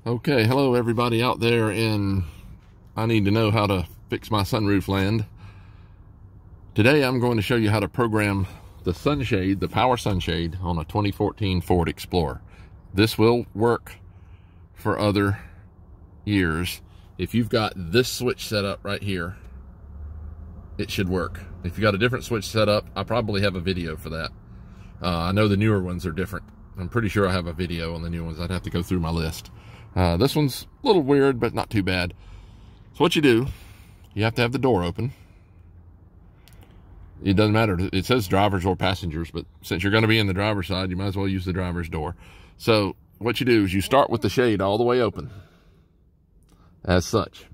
Okay, hello everybody out there in I need to know how to fix my sunroof land. Today I'm going to show you how to program the sunshade, the power sunshade on a 2014 Ford Explorer. This will work for other years. If you've got this switch set up right here, it should work. If you got a different switch set up, I probably have a video for that. I know the newer ones are different. I'm pretty sure I have a video on the new ones. I'd have to go through my list. This one's a little weird, but not too bad. So what you do, you have to have the door open. It doesn't matter. It says drivers or passengers, but since you're going to be in the driver's side, you might as well use the driver's door. So what you do is you start with the shade all the way open, as such.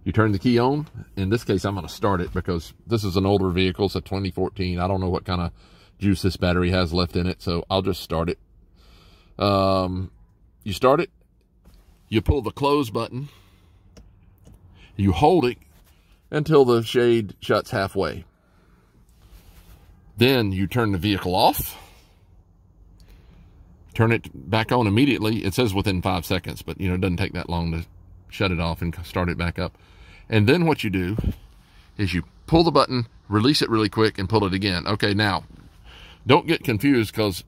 You turn the key on. In this case, I'm going to start it because this is an older vehicle. It's a 2014. I don't know what kind of juice this battery has left in it, so I'll just start it. You start it. You pull the close button, you hold it until the shade shuts halfway. Then you turn the vehicle off, turn it back on immediately. It says within 5 seconds, but you know, it doesn't take that long to shut it off and start it back up. And then what you do is you pull the button, release it really quick, and pull it again. Okay, now, don't get confused, because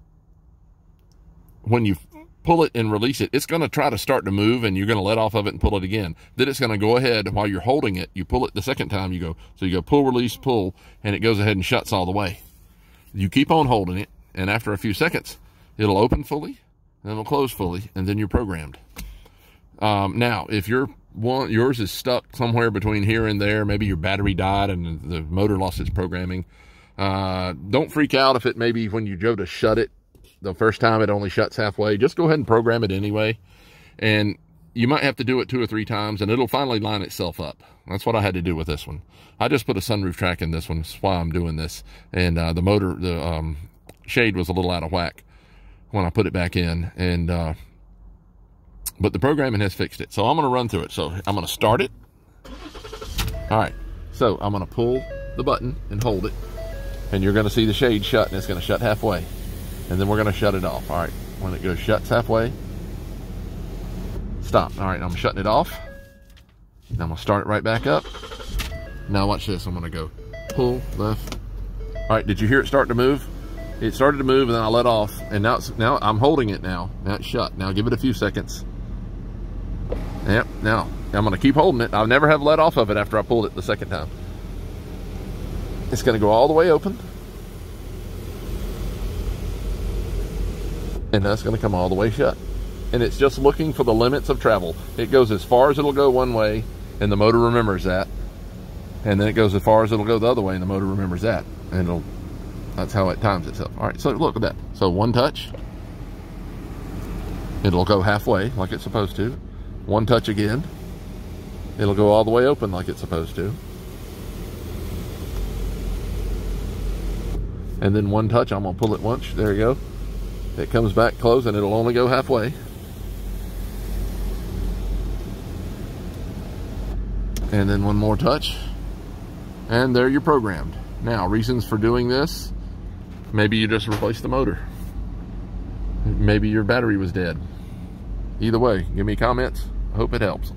when you pull it and release it, it's going to try to start to move, and you're going to let off of it and pull it again. Then it's going to go ahead while you're holding it. You pull it the second time, so you go pull, release, pull, and it goes ahead and shuts all the way. You keep on holding it, and after a few seconds, it'll open fully, and it'll close fully, and then you're programmed. Now, if yours is stuck somewhere between here and there, maybe your battery died and the motor lost its programming, don't freak out if it maybe when you go to shut it, the first time it only shuts halfway. Just go ahead and program it anyway. And you might have to do it 2 or 3 times, and it'll finally line itself up. That's what I had to do with this one. I just put a sunroof track in this one. That's why I'm doing this. And the shade was a little out of whack when I put it back in. And but the programming has fixed it. So I'm going to run through it. So I'm going to start it. All right. So I'm going to pull the button and hold it. And you're going to see the shade shut, and it's going to shut halfway. And then we're going to shut it off. All right, when it goes shuts halfway, stop. All right, I'm shutting it off. Now I'm going to start it right back up. Now watch this. I'm going to go pull, left. All right, did you hear it start to move? It started to move, and then I let off. And now I'm holding it now. Now it's shut. Now give it a few seconds. Yep, now I'm going to keep holding it. I'll never have let off of it after I pulled it the second time. It's going to go all the way open. And that's going to come all the way shut. And it's just looking for the limits of travel. It goes as far as it'll go one way, and the motor remembers that. And then it goes as far as it'll go the other way, and the motor remembers that. And that's how it times itself. All right, so look at that. So one touch, it'll go halfway like it's supposed to. One touch again, it'll go all the way open like it's supposed to. And then one touch, I'm going to pull it once. There you go. It comes back close, and it'll only go halfway. And then one more touch, and there you're programmed. Now, reasons for doing this: maybe you just replaced the motor. Maybe your battery was dead. Either way, give me comments. I hope it helps.